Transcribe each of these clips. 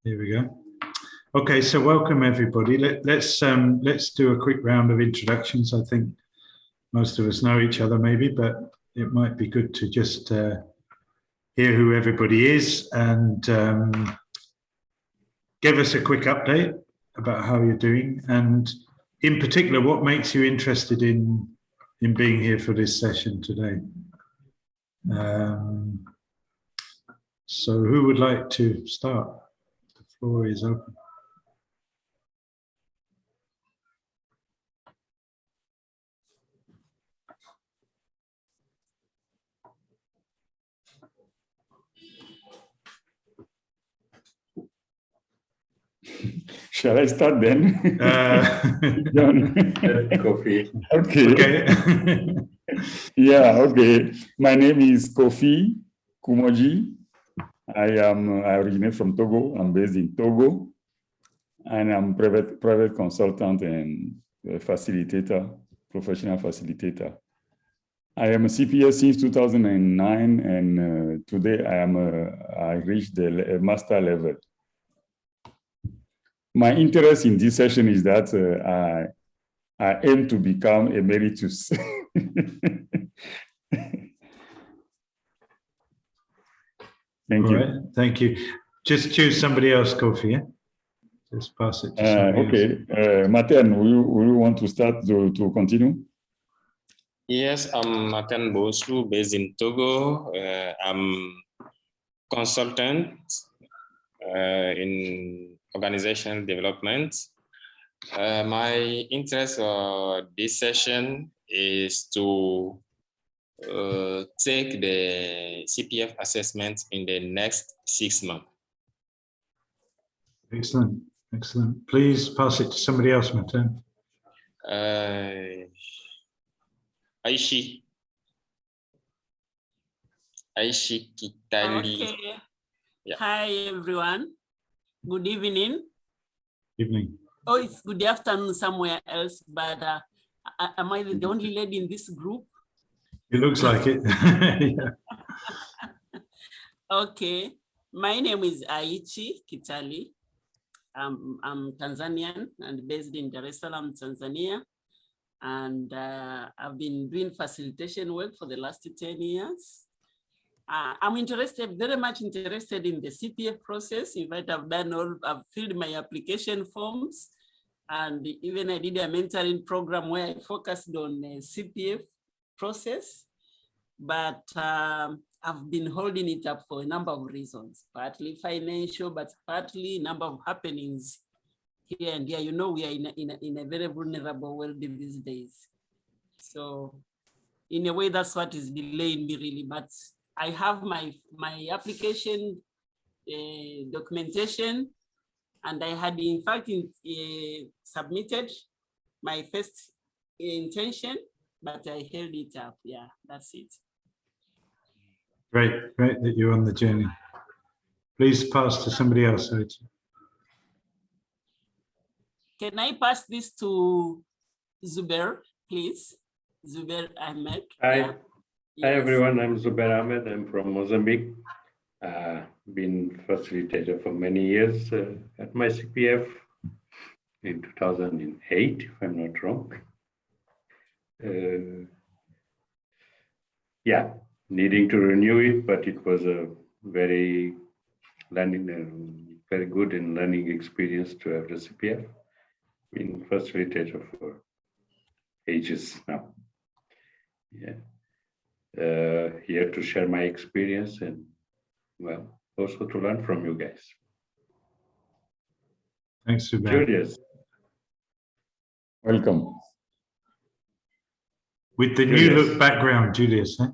Here we go. Okay, so welcome everybody. Let's do a quick round of introductions. I think most of us know each other maybe, but it might be good to just hear who everybody is and give us a quick update about how you're doing, and in particular, what makes you interested in being here for this session today. So who would like to start? The floor is open. Shall I start then? Kofi. Okay. Yeah, okay. My name is Kofi Kumoji. I originate from Togo. I'm based in Togo. And I'm private consultant and facilitator, professional facilitator. I am a CPF since 2009, and today I reached the master level. My interest in this session is that I aim to become emeritus. Thank you. Right, thank you. Just choose somebody else, Kofi. Yeah? Just pass it to somebody else. Martin, will you want to start to continue? Yes, I'm Martin Bosu, based in Togo. I'm consultant in organizational development. My interest for this session is to take the CPF assessment in the next 6 months. Excellent, excellent. Please pass it to somebody else, Martin. Aishi Kitali. Okay. Yeah. Hi, everyone. Good evening. Evening. Oh, it's good afternoon somewhere else, but am I the only lady in this group? It looks like it. Yeah. Okay. My name is Aichi Kitali. I'm Tanzanian and based in Dar es Salaam, Tanzania. And I've been doing facilitation work for the last 10 years. I'm very much interested in the CPF process. In fact, I've filled my application forms, and even I did a mentoring program where I focused on the CPF process, but I've been holding it up for a number of reasons, partly financial, but partly number of happenings here and there. You know, we are in a very vulnerable world these days. So in a way, that's what is delaying me really, but I have my application documentation, and I had in fact submitted my first intention, but I held it up. Yeah, that's it. Great, great that you're on the journey. Please pass to somebody else. Can I pass this to Zubair, please? Zubair Ahmed. Hi. Yeah. Hi, Yes. everyone. I'm Zubair Ahmed. I'm from Mozambique. Been facilitator for many years at my CPF in 2008, if I'm not wrong. Yeah, needing to renew it, but it was a very good and learning experience to have the CPF. Been facilitator for ages now. Yeah. Here to share my experience and, well, also to learn from you guys. Thanks, Zubair. Julius. Welcome. With the new look background, Julius. Huh?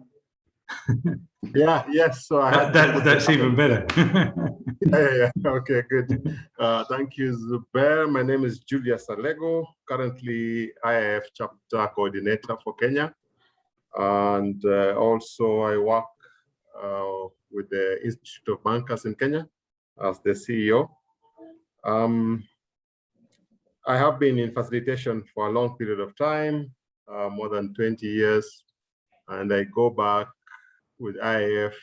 Yeah, yes. So I had that's even better. yeah. Okay, good. Thank you, Zubair. My name is Julius Alego, currently IAF Chapter Coordinator for Kenya. And also I work with the Institute of Bankers in Kenya as the CEO. I have been in facilitation for a long period of time, more than 20 years, and I go back with IAF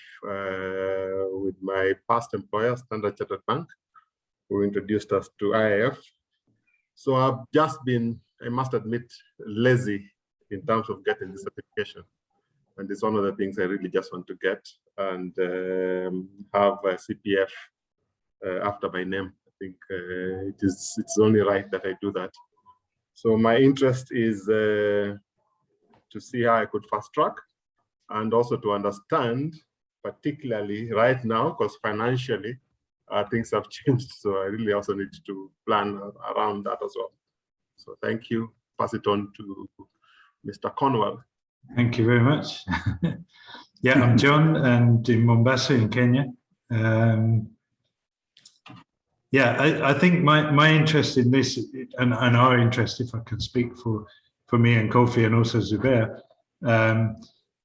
with my past employer, Standard Chartered Bank. who introduced us to IAF. So I've just been, I must admit, lazy in terms of getting the certification. And it's one of the things I really just want to get, and have a CPF after my name. I think it's only right that I do that. So my interest is to see how I could fast track, and also to understand, particularly right now, because financially things have changed. So I really also need to plan around that as well. So thank you. Pass it on to Mr. Cornwell. Thank you very much. Yeah, I'm John, and in Mombasa in Kenya. Yeah, I think my interest in this, and our interest, if I can speak for me and Kofi and also Zubair,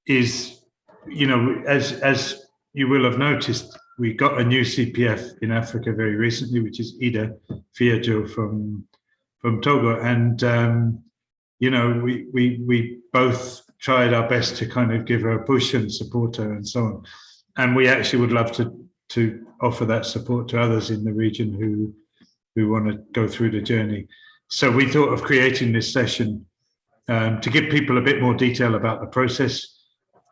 is, you know, as you will have noticed, we got a new CPF in Africa very recently, which is Ida Fiajo from Togo, and you know, we both tried our best to kind of give her a push and support her and so on, and we actually would love to offer that support to others in the region who want to go through the journey. So we thought of creating this session to give people a bit more detail about the process,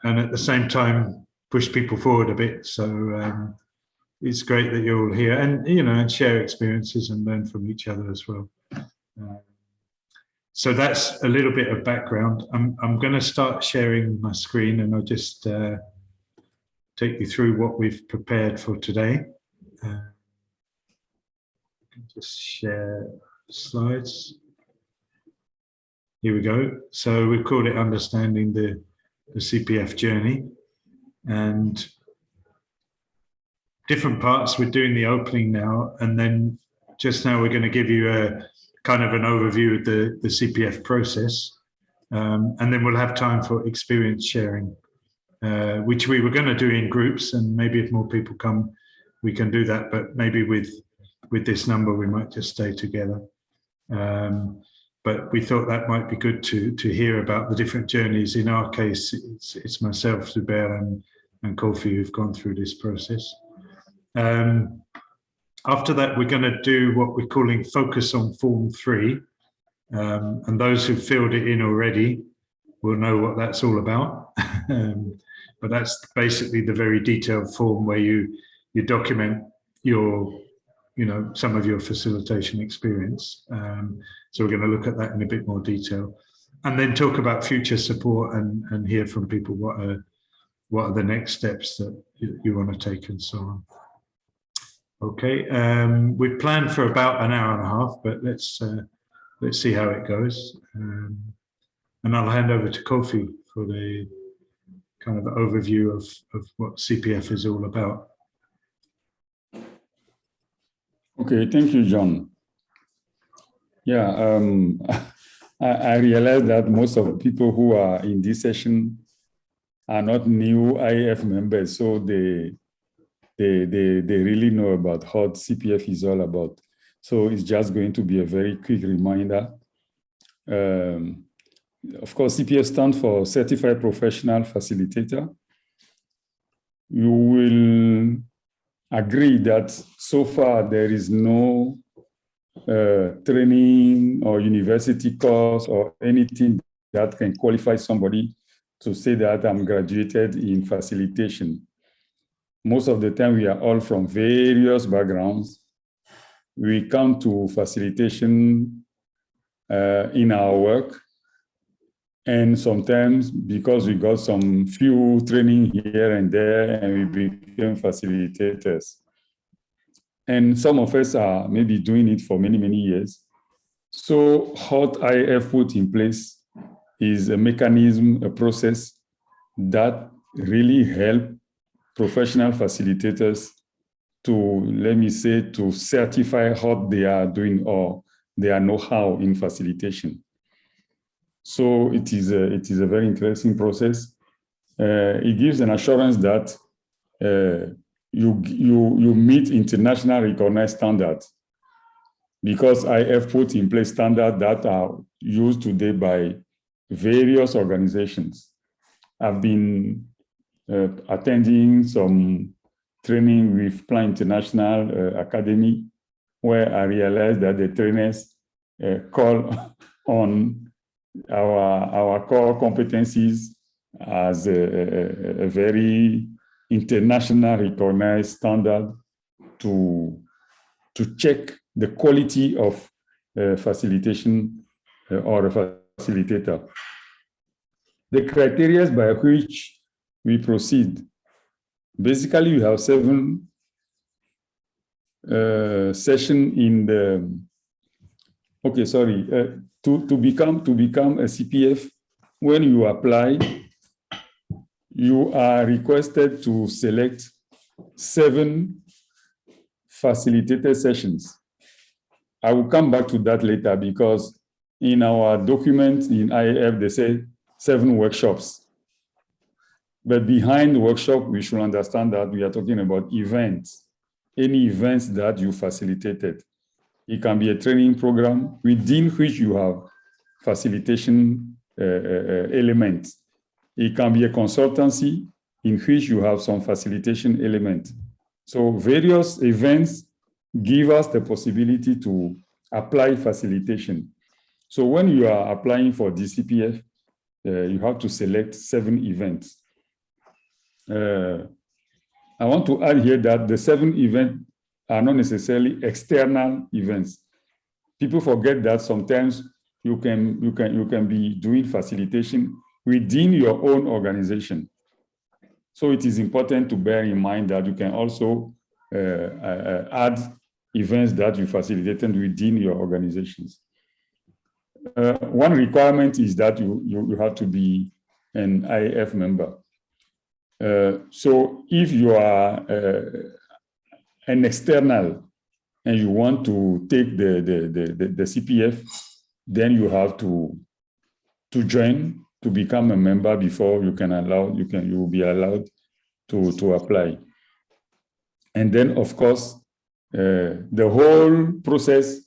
and at the same time push people forward a bit. So it's great that you're all here, and you know, and share experiences and learn from each other as well. So that's a little bit of background. I'm going to start sharing my screen, and I'll just take you through what we've prepared for today. Just share slides. Here we go. So we've called it Understanding the CPF Journey, and different parts. We're doing the opening now, and then just now we're going to give you a kind of an overview of the CPF process, and then we'll have time for experience sharing, which we were going to do in groups, and maybe if more people come, we can do that. But maybe with this number, we might just stay together. But we thought that might be good to hear about the different journeys. In our case, it's myself, Zubair, and Kofi who've gone through this process. After that, we're going to do what we're calling Focus on Form 3. And those who've filled it in already will know what that's all about. But that's basically the very detailed form where you document your, you know, some of your facilitation experience. So we're going to look at that in a bit more detail, and then talk about future support and hear from people what are the next steps that you want to take and so on. Okay, we planned for about an hour and a half, but let's see how it goes. And I'll hand over to Kofi for the kind of overview of what CPF is all about. Okay, thank you, John. Yeah, I realize that most of the people who are in this session are not new IAF members, so they really know about what CPF is all about. So it's just going to be a very quick reminder. Of course, CPF stands for Certified Professional Facilitator. You will agree that so far there is no training or university course or anything that can qualify somebody to say that I'm graduated in facilitation. Most of the time, we are all from various backgrounds. We come to facilitation in our work. And sometimes, because we got some few training here and there, and we became facilitators. And some of us are maybe doing it for many, many years. So what IAF put in place is a mechanism, a process that really help professional facilitators to, let me say, to certify what they are doing or their know-how in facilitation. So it is a very interesting process. It gives an assurance that you meet international recognized standards, because IAF put in place standards that are used today by various organizations. I've been attending some training with Plan International Academy, where I realized that the trainers call on our core competencies as a very international recognized standard to check the quality of facilitation or a facilitator. The criteria by which we proceed. Basically, we have 7 sessions in the. Okay, sorry. To become a CPF, when you apply, you are requested to select 7 facilitated sessions. I will come back to that later because in our document in IAF, they say 7 workshops. But behind the workshop, we should understand that we are talking about events, any events that you facilitated. It can be a training program within which you have facilitation elements. It can be a consultancy in which you have some facilitation element. So various events give us the possibility to apply facilitation. So when you are applying for DCPF, you have to select 7 events. I want to add here that the 7 events are not necessarily external events. People forget that sometimes you can be doing facilitation within your own organization. So it is important to bear in mind that you can also add events that you facilitated within your organizations. One requirement is that you have to be an IAF member. So if you are an external and you want to take the CPF, then you have to join to become a member before you will be allowed to apply. And then, of course, the whole process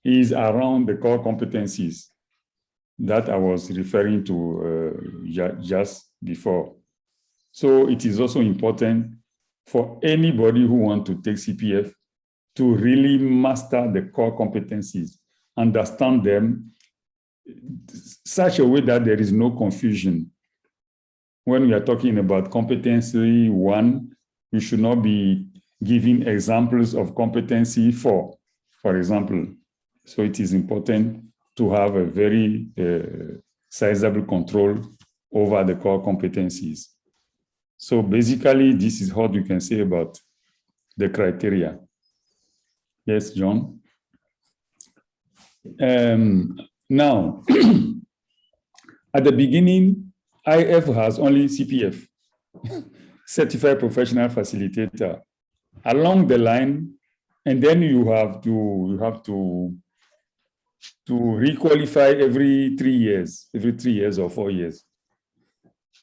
is around the core competencies that I was referring to just before. So it is also important for anybody who wants to take CPF to really master the core competencies, understand them such a way that there is no confusion. When we are talking about competency 1, we should not be giving examples of competency 4, for example. So it is important to have a very sizable control over the core competencies. So basically, this is what we can say about the criteria. Yes, John? Now, at the beginning, IAF has only CPF, Certified Professional Facilitator. Along the line, and then you have to requalify every 3 years or 4 years.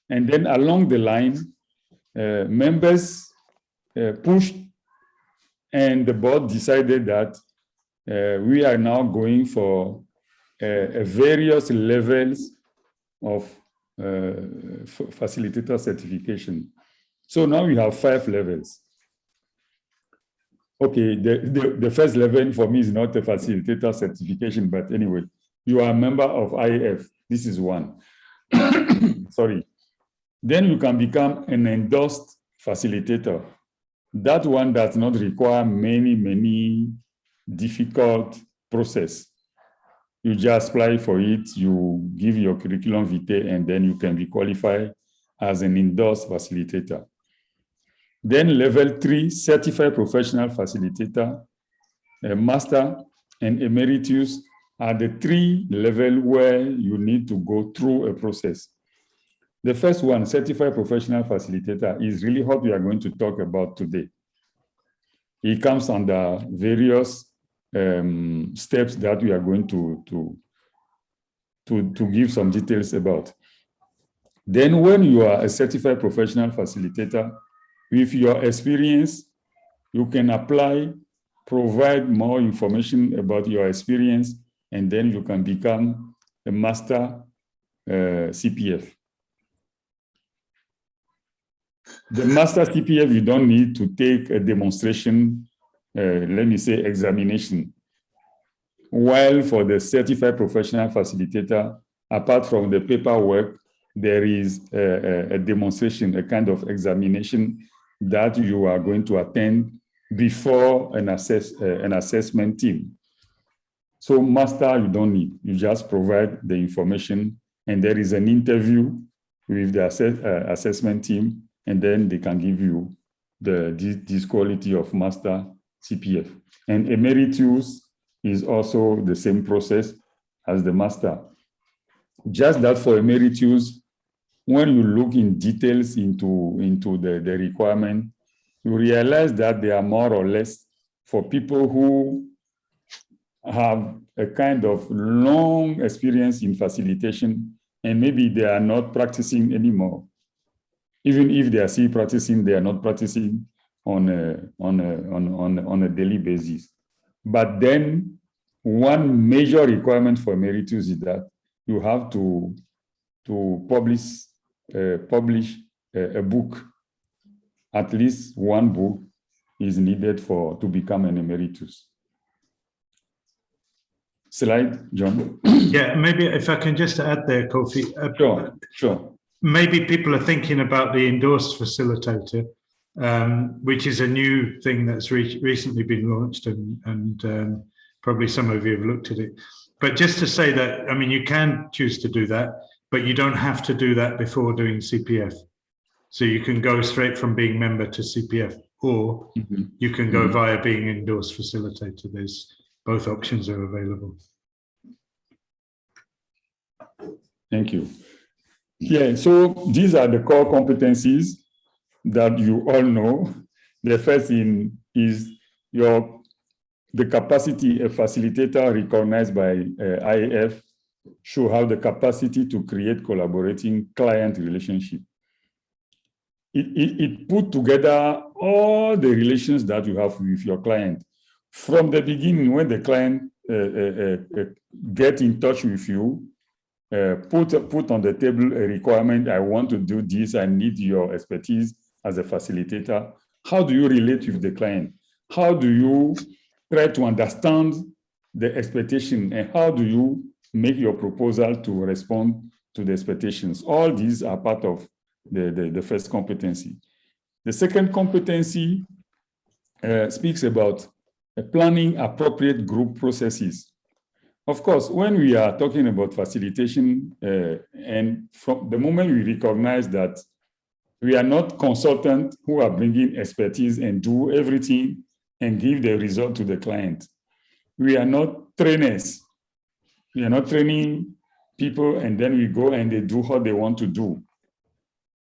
And then along the line, members pushed, and the board decided that we are now going for various levels of facilitator certification. So now we have 5 levels. Okay, the first level for me is not a facilitator certification, but anyway, you are a member of IAF. This is 1. Sorry. Then you can become an endorsed facilitator. That one does not require many difficult process. You just apply for it, you give your curriculum vitae, and then you can be qualified as an endorsed facilitator. Then level 3, certified professional facilitator, a master, and emeritus are the 3 levels where you need to go through a process. The first one, certified professional facilitator, is really what we are going to talk about today. It comes under various steps that we are going to give some details about. Then when you are a certified professional facilitator, with your experience, you can apply, provide more information about your experience, and then you can become a master CPF. The master CPF, you don't need to take a demonstration let me say, examination. While for the certified professional facilitator, apart from the paperwork, there is a demonstration, a kind of examination that you are going to attend before an assessment team. So master, you don't need, you just provide the information, and there is an interview with the assessment team, and then they can give you this quality of master CPF. And emeritus is also the same process as the master. Just that for emeritus, when you look in details into the requirement, you realize that they are more or less for people who have a kind of long experience in facilitation, and maybe they are not practicing anymore. Even if they are still practicing, they are not practicing on a daily basis. But then one major requirement for emeritus is that you have to publish a book. At least one book is needed to become an emeritus. Slide, John. Yeah, maybe if I can just add there, Kofi. Sure. Maybe people are thinking about the endorsed facilitator, which is a new thing that's recently been launched, and probably some of you have looked at it. But just to say that, I mean, you can choose to do that, but you don't have to do that before doing CPF. So you can go straight from being member to CPF, or you can go via being endorsed facilitator. Both options are available. Thank you. Yeah, so these are the core competencies that you all know. The first thing is the capacity a facilitator recognized by IAF should have the capacity to create collaborating client relationship. It put together all the relations that you have with your client. From the beginning, when the client get in touch with you, put on the table a requirement, I want to do this, I need your expertise as a facilitator. How do you relate with the client? How do you try to understand the expectation, and how do you make your proposal to respond to the expectations? All these are part of the first competency. The second competency speaks about planning appropriate group processes. Of course, when we are talking about facilitation, and from the moment we recognize that we are not consultants who are bringing expertise and do everything and give the result to the client. We are not trainers. We are not training people and then we go and they do what they want to do.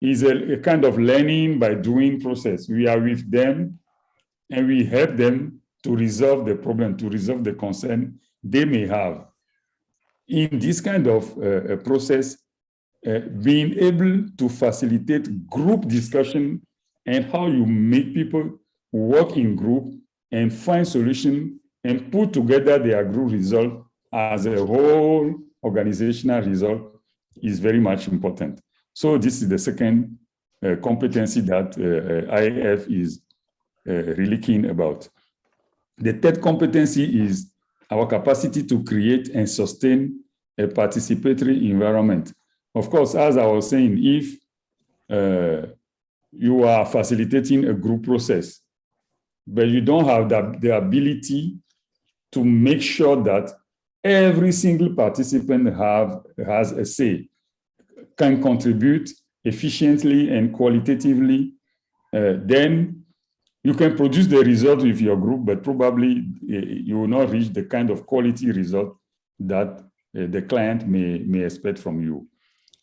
It's a kind of learning by doing process. We are with them and we help them to resolve the problem, to resolve the concern they may have. In this kind of process, being able to facilitate group discussion and how you make people work in group and find solution and put together their group result as a whole organizational result is very much important. So this is the second competency that IAF is really keen about. The third competency is our capacity to create and sustain a participatory environment. Of course, as I was saying, if you are facilitating a group process, but you don't have the ability to make sure that every single participant has a say, can contribute efficiently and qualitatively, then you can produce the result with your group, but probably you will not reach the kind of quality result that the client may expect from you.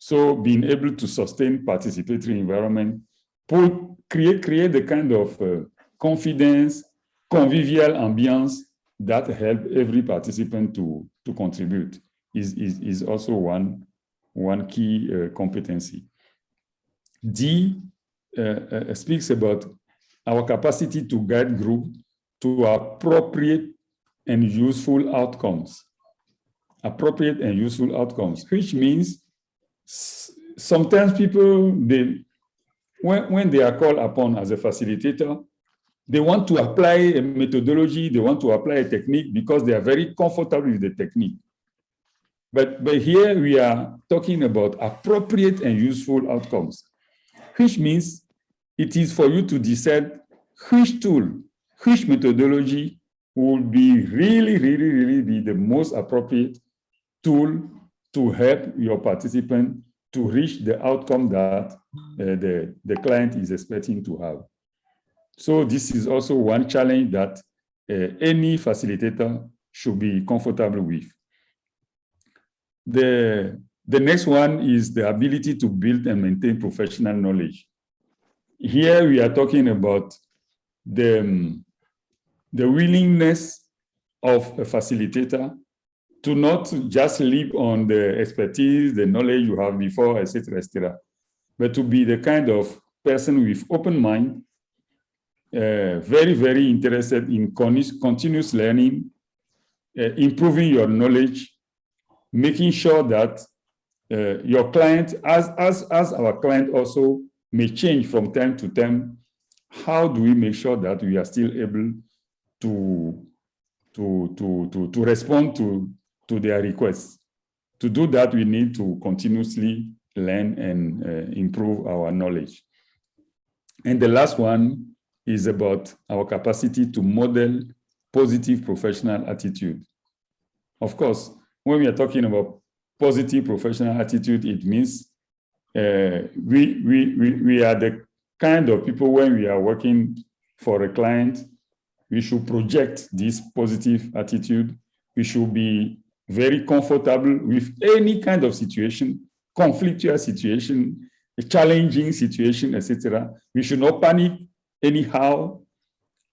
So being able to sustain participatory environment, create the kind of confidence, convivial ambience that help every participant to contribute is also one key competency. D speaks about our capacity to guide group to appropriate and useful outcomes. Appropriate and useful outcomes, which means sometimes people, when they are called upon as a facilitator, They want to apply a methodology, they want to apply a technique because they are very comfortable with the technique. But here we are talking about appropriate and useful outcomes, which means it is for you to decide which tool, which methodology will be really be the most appropriate tool to help your participant to reach the outcome that the client is expecting to have. So this is also one challenge that any facilitator should be comfortable with. The next one is the ability to build and maintain professional knowledge. Here we are talking about the willingness of a facilitator to not just live on the expertise, the knowledge you have before, etc., but to be the kind of person with open mind, very interested in continuous learning, improving your knowledge, making sure that your client, as our client also may change from time to time, how do we make sure that we are still able to respond to their requests? To do that, we need to continuously learn and improve our knowledge. And the last one is about our capacity to model positive professional attitude. Of course, when we are talking about positive professional attitude, it means we are the kind of people, when we are working for a client, we should project this positive attitude. We should be very comfortable with any kind of situation, conflictual situation, a challenging situation, etc. We should not panic anyhow.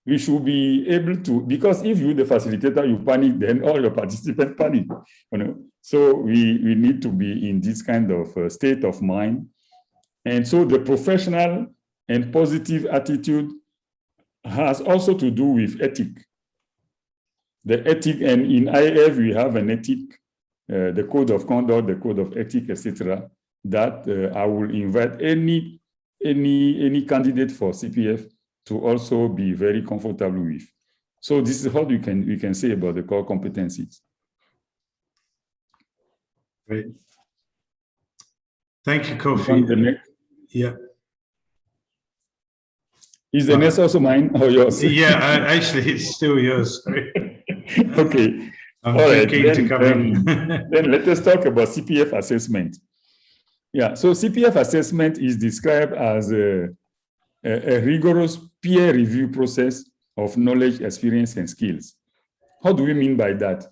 We should be able to, because if you, the facilitator, you panic, then all your participants panic. So we need to be in this kind of state of mind. And so the professional and positive attitude has also to do with ethic. The ethic, and in IAF we have an ethic, the code of conduct, the code of ethic, etc. That I will invite any candidate for CPF to also be very comfortable with. So this is what we can say about the core competencies. Great. Thank you, Kofi. Yeah. Is the next also mine or yours? Yeah, actually, it's still yours. Sorry. Okay. I'm all right. keen to come in. Then let us talk about CPF assessment. Yeah, so CPF assessment is described as a rigorous peer review process of knowledge, experience, and skills. How do we mean by that?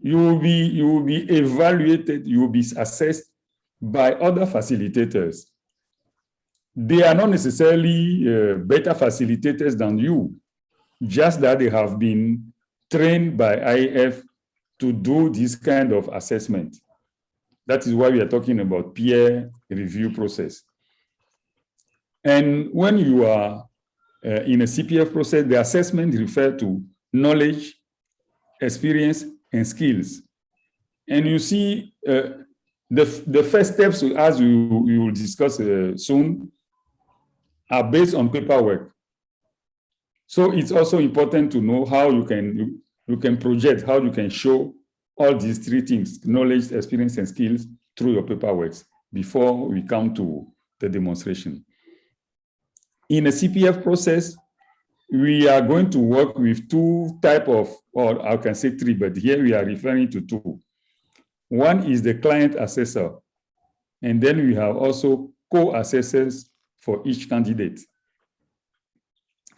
You will be evaluated, you will be assessed by other facilitators. They are not necessarily better facilitators than you, just that they have been trained by IAF to do this kind of assessment. That is why we are talking about peer review process. And when you are in a CPF process, the assessment refers to knowledge, experience, and skills. And you see, the first steps, as we will discuss soon, are based on paperwork. So it's also important to know how you can project, how you can show all these three things, knowledge, experience, and skills, through your paperwork before we come to the demonstration. In a CPF process, we are going to work with two types of, or I can say three, but here we are referring to two. One is the client assessor, and then we have also co-assessors for each candidate.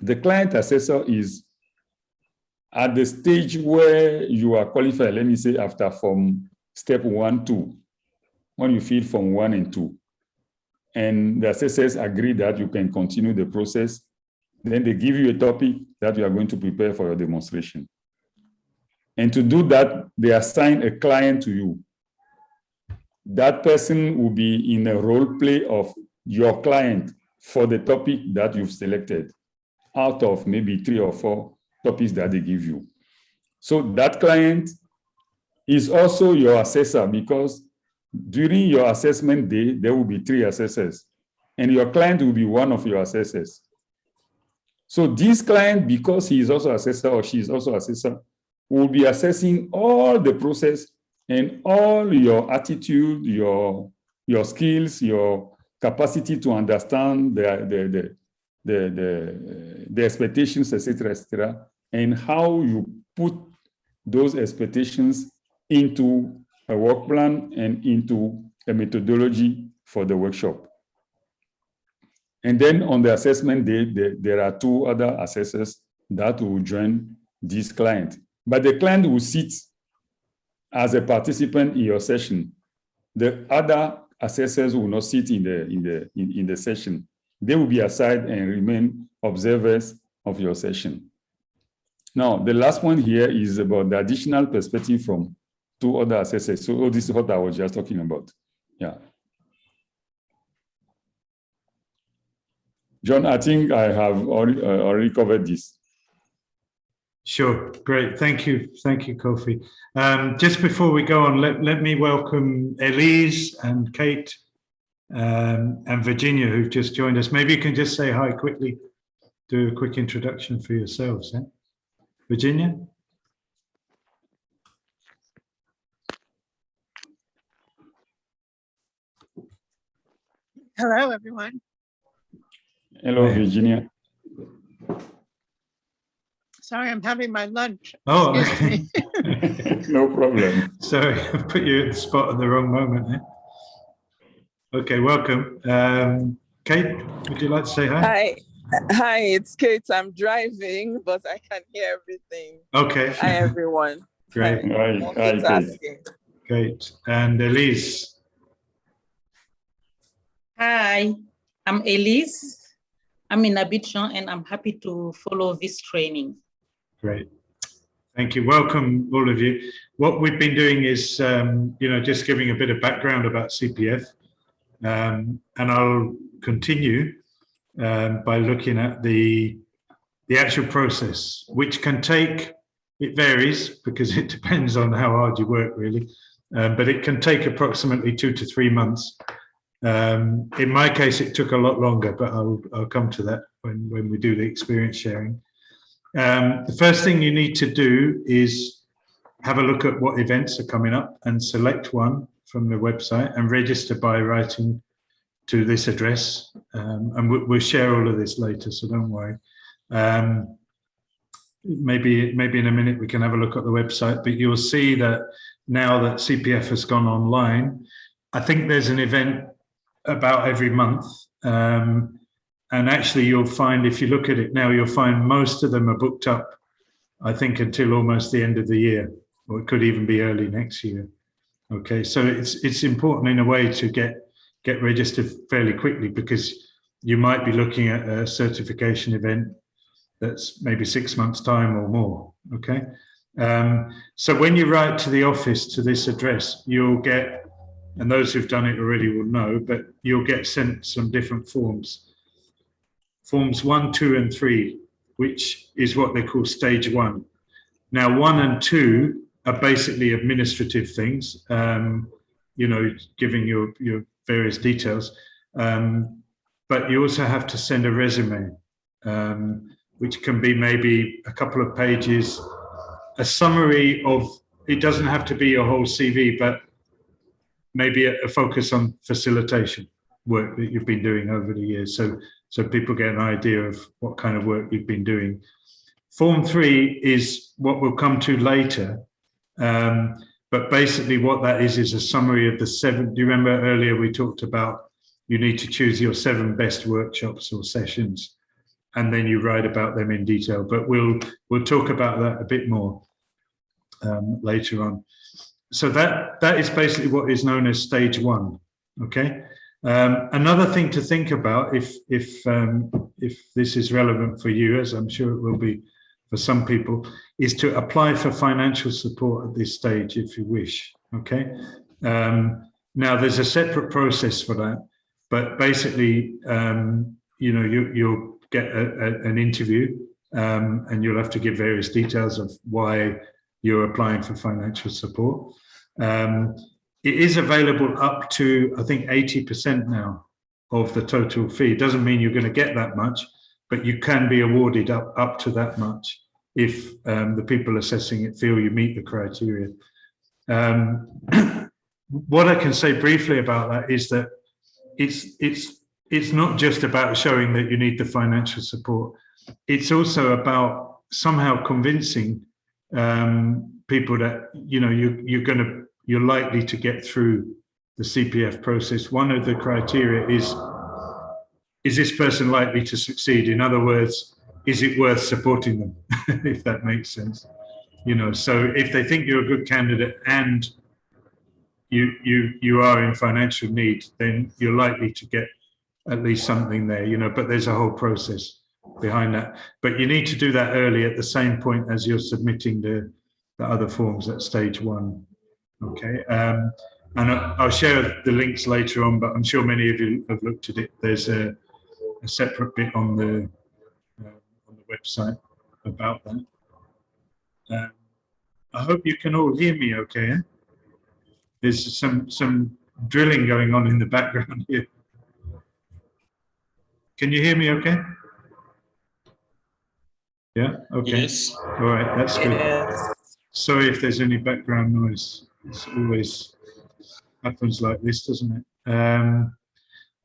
The client assessor is at the stage where you are qualified, let me say after from step 1, 2, when you fill from 1 and 2. And the assessors agree that you can continue the process. Then they give you a topic that you are going to prepare for your demonstration. And to do that, they assign a client to you. That person will be in a role play of your client for the topic that you've selected out of maybe 3 or 4 topics that they give you. So that client is also your assessor, because during your assessment day, there will be 3 assessors, and your client will be one of your assessors. So this client, because he is also assessor or she is also assessor, will be assessing all the process and all your attitude, your skills, your capacity to understand the expectations, etc., and how you put those expectations into a work plan and into a methodology for the workshop. And then on the assessment day, there are 2 other assessors that will join this client. But the client will sit as a participant in your session. The other assessors will not sit in the session. They will be aside and remain observers of your session. Now, the last one here is about the additional perspective from 2 other assessors. So this is what I was just talking about. Yeah. John, I think I have already covered this. Sure, great. Thank you, Kofi. Just before we go on, let me welcome Elise and Kate and Virginia, who've just joined us. Maybe you can just say hi quickly, do a quick introduction for yourselves. Virginia? Hello, everyone. Hello, Virginia. Sorry, I'm having my lunch. Oh, Excuse me. No problem. Sorry, I put you at the spot at the wrong moment. Okay, welcome. Kate, would you like to say hi? Hi, it's Kate. I'm driving, but I can hear everything. Okay. Hi, everyone. Great. Hi, Kate. Great. And Elise? Hi, I'm Elise. I'm in Abidjan and I'm happy to follow this training. Great. Thank you. Welcome, all of you. What we've been doing is, just giving a bit of background about CPF. And I'll continue by looking at the actual process, which can take, it varies because it depends on how hard you work, really. But it can take approximately 2 to 3 months. In my case, it took a lot longer, but I'll come to that when we do the experience sharing. The first thing you need to do is have a look at what events are coming up and select one from the website and register by writing to this address. And we'll share all of this later, so don't worry. Maybe in a minute we can have a look at the website, but you'll see that now that CPF has gone online, I think there's an event about every month. And actually you'll find, if you look at it now, you'll find most of them are booked up, I think, until almost the end of the year, or it could even be early next year. Okay, so it's important in a way to get registered fairly quickly, because you might be looking at a certification event that's maybe 6 months' time or more. Okay, so when you write to the office to this address, you'll get, and those who've done it already will know, but you'll get sent some different forms. Forms 1, 2, and 3, which is what they call stage 1. Now, 1 and 2 are basically administrative things, giving your various details. But you also have to send a resume, which can be maybe a couple of pages, a summary of, it doesn't have to be your whole CV, but maybe a focus on facilitation work that you've been doing over the years. So people get an idea of what kind of work you've been doing. Form 3 is what we'll come to later. But basically what that is a summary of the 7, do you remember earlier we talked about you need to choose your 7 best workshops or sessions, and then you write about them in detail. But we'll talk about that a bit more later on. So that is basically what is known as stage 1, okay? Another thing to think about, if this is relevant for you, as I'm sure it will be for some people, is to apply for financial support at this stage if you wish, okay? Now, there's a separate process for that, but basically, you'll get an interview and you'll have to give various details of why you're applying for financial support. It is available up to, I think, 80% now of the total fee. It doesn't mean you're going to get that much, but you can be awarded up to that much if the people assessing it feel you meet the criteria. What I can say briefly about that is that it's not just about showing that you need the financial support. It's also about somehow convincing people that you're likely to get through the CPF process. One of the criteria is this person likely to succeed? In other words, is it worth supporting them? If that makes sense. So if they think you're a good candidate and you are in financial need, then you're likely to get at least something there, but there's a whole process behind that. But you need to do that early at the same point as you're submitting the other forms at stage 1. Okay. And I'll share the links later on, but I'm sure many of you have looked at it. There's a separate bit on the website about that. I hope you can all hear me okay. Eh? There's some drilling going on in the background here. Can you hear me okay? Yeah, okay. Yes. All right, that's good. Yes. Sorry if there's any background noise. It's always happens like this, doesn't it?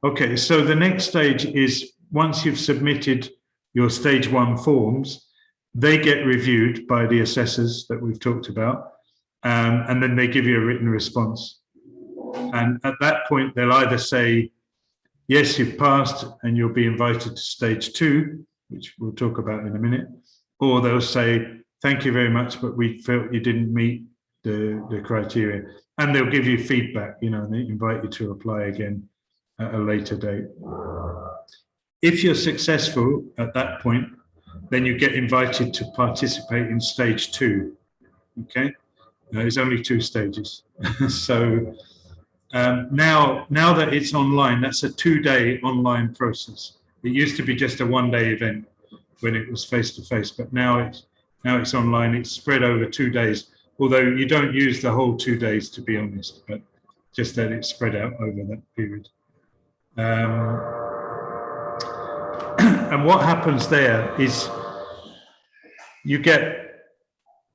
Okay, so the next stage is once you've submitted your stage 1 forms, they get reviewed by the assessors that we've talked about, and then they give you a written response. And at that point, they'll either say, yes, you've passed and you'll be invited to stage 2, which we'll talk about in a minute, or they'll say, thank you very much, but we felt you didn't meet the criteria. And they'll give you feedback, and they invite you to apply again at a later date. If you're successful at that point, then you get invited to participate in stage 2, okay? There's only 2 stages. So now that it's online, that's a 2-day online process. It used to be just a 1-day event when it was face-to-face, but now it's online. It's spread over 2 days, although you don't use the whole 2 days, to be honest, but just that it's spread out over that period. And what happens there is you get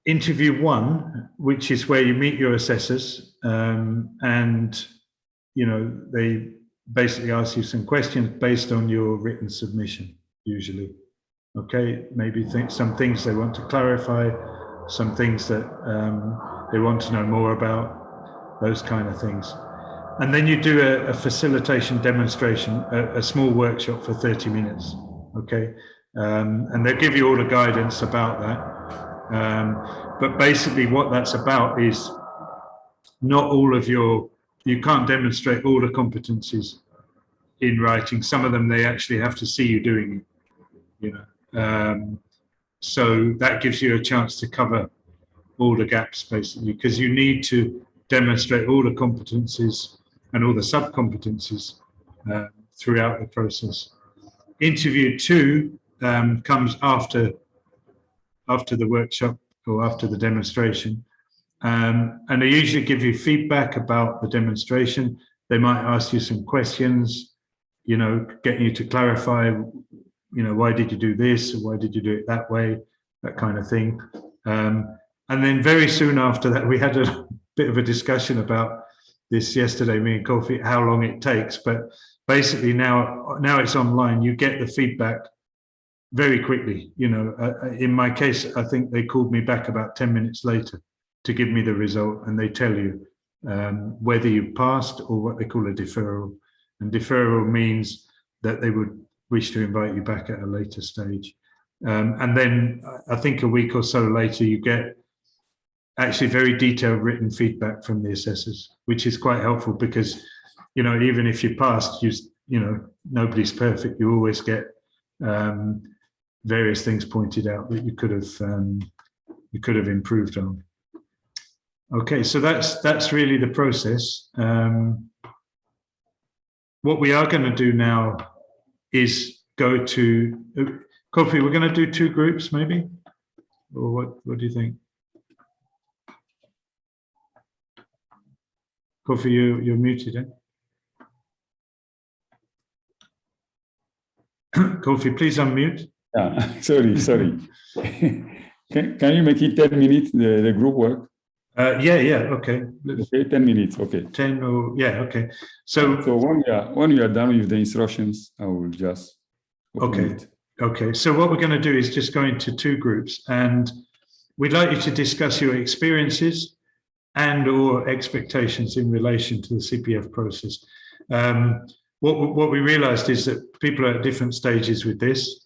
interview 1, which is where you meet your assessors, and they basically ask you some questions based on your written submission, usually. Okay, maybe some things they want to clarify, some things that they want to know more about, those kind of things. And then you do a facilitation demonstration, a small workshop for 30 minutes, okay? And they'll give you all the guidance about that. But basically what that's about is not all of you can't demonstrate all the competencies in writing. Some of them, they actually have to see you doing it, so that gives you a chance to cover all the gaps, basically, because you need to demonstrate all the competencies and all the sub-competencies throughout the process. Interview 2 comes after the workshop or after the demonstration. And they usually give you feedback about the demonstration. They might ask you some questions, getting you to clarify, why did you do this? Or why did you do it that way? That kind of thing. And then very soon after that, we had a bit of a discussion about this yesterday, me and Kofi, how long it takes. But basically now it's online, you get the feedback very quickly. In my case, I think they called me back about 10 minutes later to give me the result, and they tell you whether you passed or what they call a deferral. And deferral means that they would wish to invite you back at a later stage. And then I think a week or so later, you get actually very detailed written feedback from the assessors, which is quite helpful because, even if you passed, nobody's perfect. You always get various things pointed out that you could have improved on. Okay, so that's really the process. What we are going to do now is go to Kofi. We're going to do 2 groups, maybe, or what do you think? Kofi, you're muted, eh? Kofi, please unmute. Sorry. Can you make it 10 minutes, the group work? Yeah, okay. Okay, 10 minutes, okay. 10 or, yeah, okay. So when you are done with the instructions, I will just open it. Okay, so what we're going to do is just go into two groups, and we'd like you to discuss your experiences and or expectations in relation to the CPF process. What we realized is that people are at different stages with this.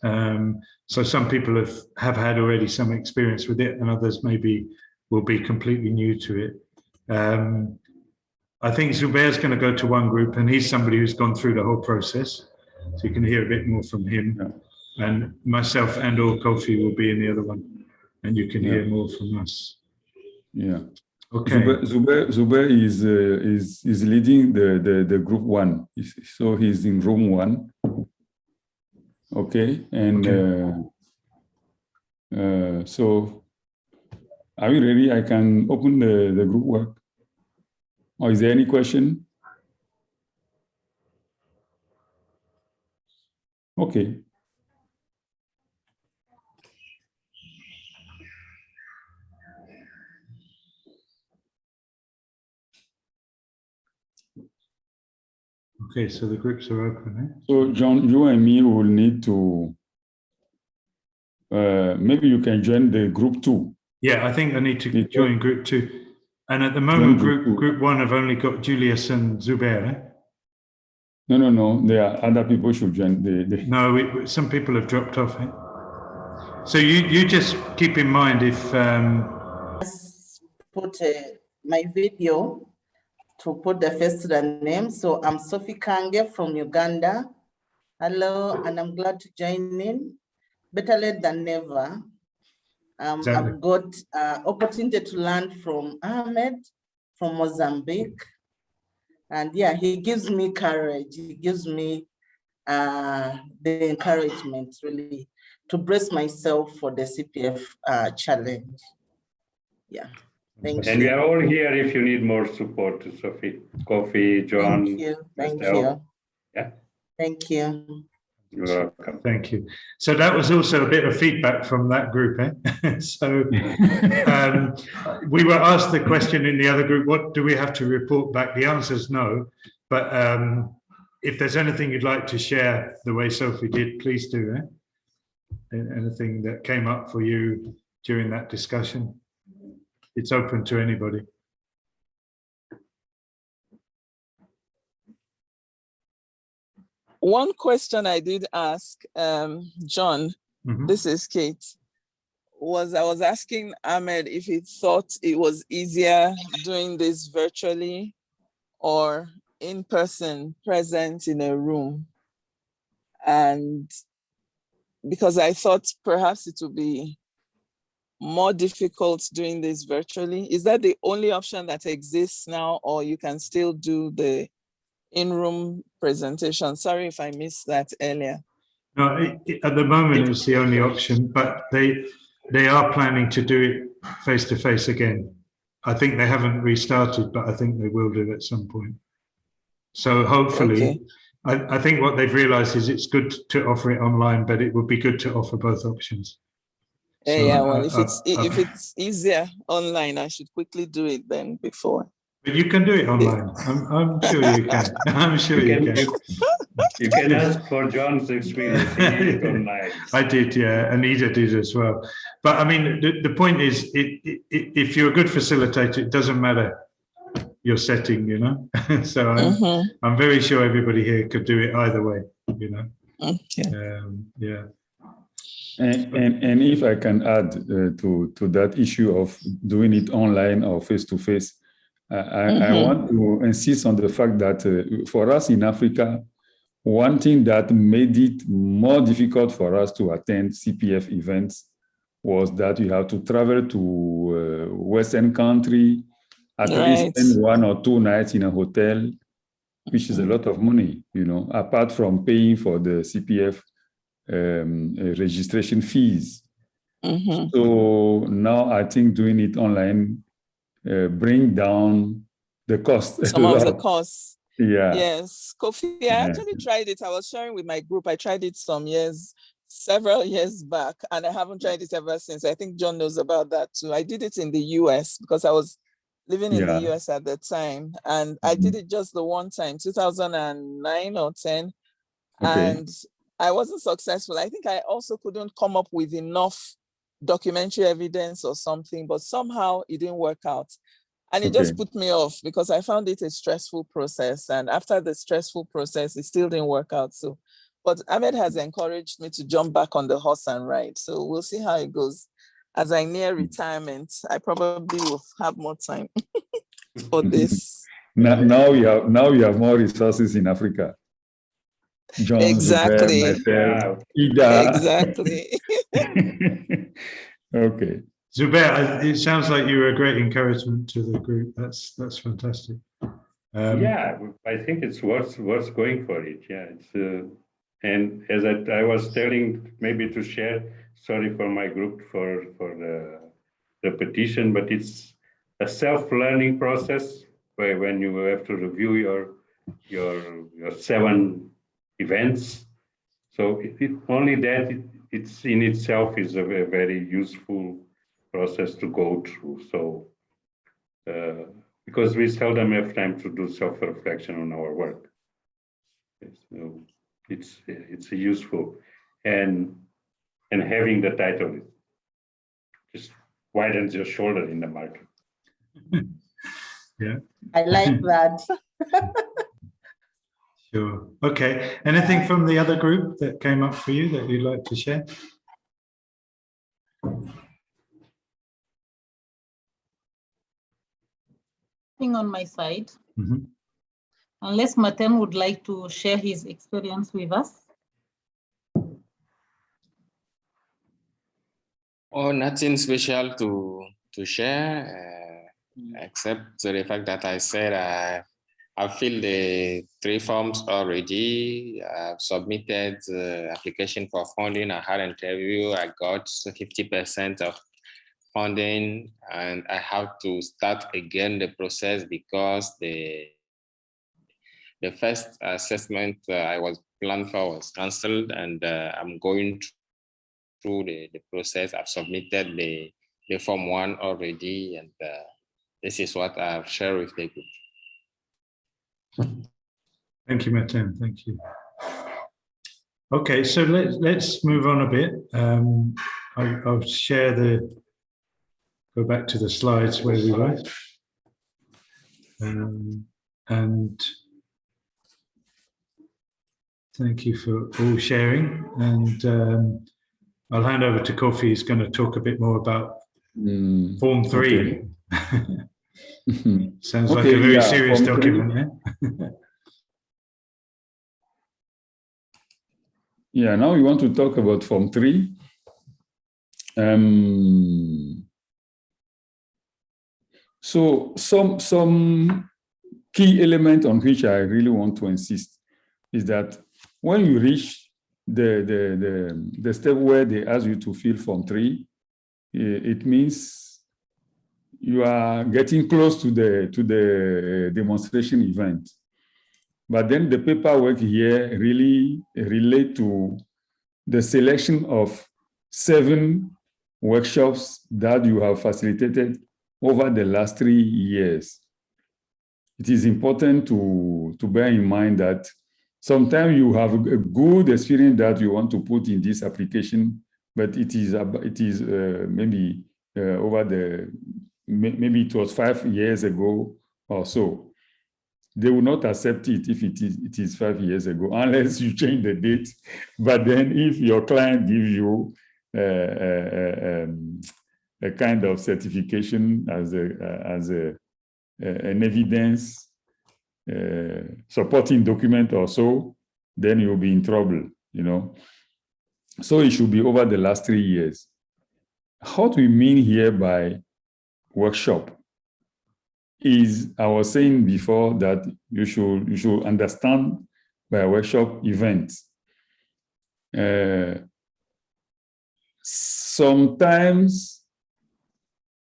So some people have had already some experience with it, and others maybe will be completely new to it. I think Zubair's going to go to one group, and he's somebody who's gone through the whole process. So you can hear a bit more from him. Yeah. And myself and or Kofi will be in the other one, and you can hear more from us. Yeah. Okay. Zubair is leading the group one, so he's in room 1. Okay, and so are we ready? I can open the group work. Or is there any question? Okay. Okay, so the groups are open. Eh? So John, you and me will need to, maybe you can join the group 2. Yeah, I think I need to join group 2. And at the moment, group 1 have only got Julius and Zubair. Eh? No. There are other people should join. No, some people have dropped off. Eh? So you just keep in mind if... put my video to put the first name. So I'm Sophie Kange from Uganda. Hello, and I'm glad to join in. Better late than never. Exactly. I've got opportunity to learn from Ahmed from Mozambique. And yeah, he gives me courage. He gives me the encouragement really to brace myself for the CPF challenge. Yeah, thank you. And we are all here if you need more support, Sophie, Kofi, John. Thank you. Yeah. Thank you. You're welcome. Thank you. So that was also a bit of feedback from that group. Eh? So we were asked the question in the other group, what do we have to report back? The answer is no. But if there's anything you'd like to share the way Sophie did, please do. Eh? Anything that came up for you during that discussion, it's open to anybody. One question I did ask John, this is Kate, I was asking Ahmed if he thought it was easier doing this virtually or in person, present in a room. And because I thought perhaps it would be more difficult doing this virtually. Is that the only option that exists now, or you can still do the in-room presentation? Sorry if I missed that earlier. No, at the moment it's the only option, but they are planning to do it face-to-face again. I think they haven't restarted, but I think they will do at some point. So hopefully, I think what they've realized is it's good to offer it online, but it would be good to offer both options. So, yeah, well, if it's easier online, I should quickly do it then before. But you can do it online. I'm sure you can. I'm sure you can. You can ask for John's experience. He did it online. I did, yeah, and Ida did as well. But I mean, the point is, if you're a good facilitator, it doesn't matter your setting, you know. So I'm very sure everybody here could do it either way, you know. Yeah. And if I can add to that issue of doing it online or face-to-face, I want to insist on the fact that for us in Africa, one thing that made it more difficult for us to attend CPF events was that you have to travel to Western country, at least spend 1 or 2 nights in a hotel, which is a lot of money, you know, apart from paying for the CPF registration fees. So now I think doing it online bring down the cost. Some of the costs. Yeah. Yes, Kofi, I actually tried it. I was sharing with my group. I tried it several years back, and I haven't tried it ever since. I think John knows about that too. I did it in the US because I was living in the US at the time, and I did it just the one time, 2009 or 10, and I wasn't successful. I think I also couldn't come up with enough documentary evidence or something, but somehow it didn't work out. And it just put me off because I found it a stressful process. And after the stressful process, it still didn't work out. So, but Ahmed has encouraged me to jump back on the horse and ride. So we'll see how it goes. As I near retirement, I probably will have more time for this. Now you have more resources in Africa. John, exactly. Zubair, myself, Ida. Exactly. Okay. Zubair, it sounds like you were a great encouragement to the group. That's fantastic. Yeah, I think it's worth going for it. Yeah, it's and as I was telling, maybe to share. Sorry for my group for the repetition, but it's a self-learning process where when you have to review your 7 events. So only that it's in itself is a very useful process to go through. So because we seldom have time to do self-reflection on our work, so it's useful, and having the title just widens your shoulder in the market. Yeah, I like that. Sure. Okay. Anything from the other group that came up for you that you'd like to share? On my side, unless Martin would like to share his experience with us. Oh, nothing special to share, except the fact that I said I filled the 3 forms already. I've submitted the application for funding. I had an interview. I got 50% of funding, and I have to start again the process because the first assessment I was planned for was cancelled, and I'm going through the process. I've submitted the form 1 already, and this is what I've shared with the group. Thank you, Martin. Thank you. Okay, so let's move on a bit. I'll go back to the slides where we were. And thank you for all sharing. And I'll hand over to Kofi. He's going to talk a bit more about Form 3. Okay. Sounds like a very serious document, yeah? Yeah, now we want to talk about Form 3. So some key element on which I really want to insist is that when you reach the step where they ask you to fill Form 3, it means you are getting close to the demonstration event. But then the paperwork here really relate to the selection of 7 workshops that you have facilitated over the last 3 years. It is important to bear in mind that sometimes you have a good experience that you want to put in this application, but it is maybe maybe it was 5 years ago or so. They will not accept it if it is 5 years ago, unless you change the date. But then if your client gives you a kind of certification as an evidence supporting document or so, then you'll be in trouble, you know. So it should be over the last 3 years. What we mean here by workshop is, I was saying before that you should understand by workshop events. Sometimes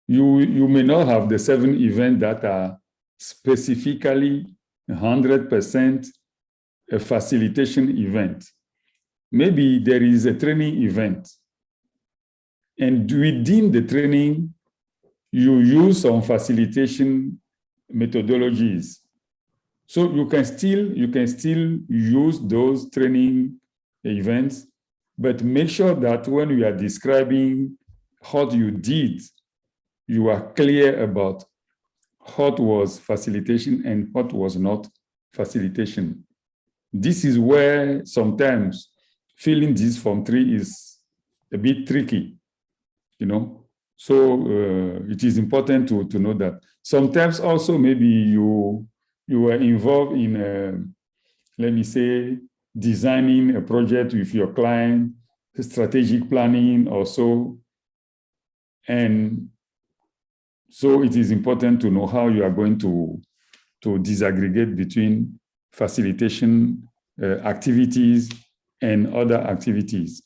you may not have the 7 events that are specifically 100% a facilitation event. Maybe there is a training event, and within the training, you use some facilitation methodologies. So you can still use those training events, but make sure that when you are describing what you did, you are clear about what was facilitation and what was not facilitation. This is where sometimes filling this Form 3 is a bit tricky, you know. So it is important to know that. Sometimes also maybe you are involved in, let me say, designing a project with your client, strategic planning or so. And so it is important to know how you are going to disaggregate between facilitation activities and other activities.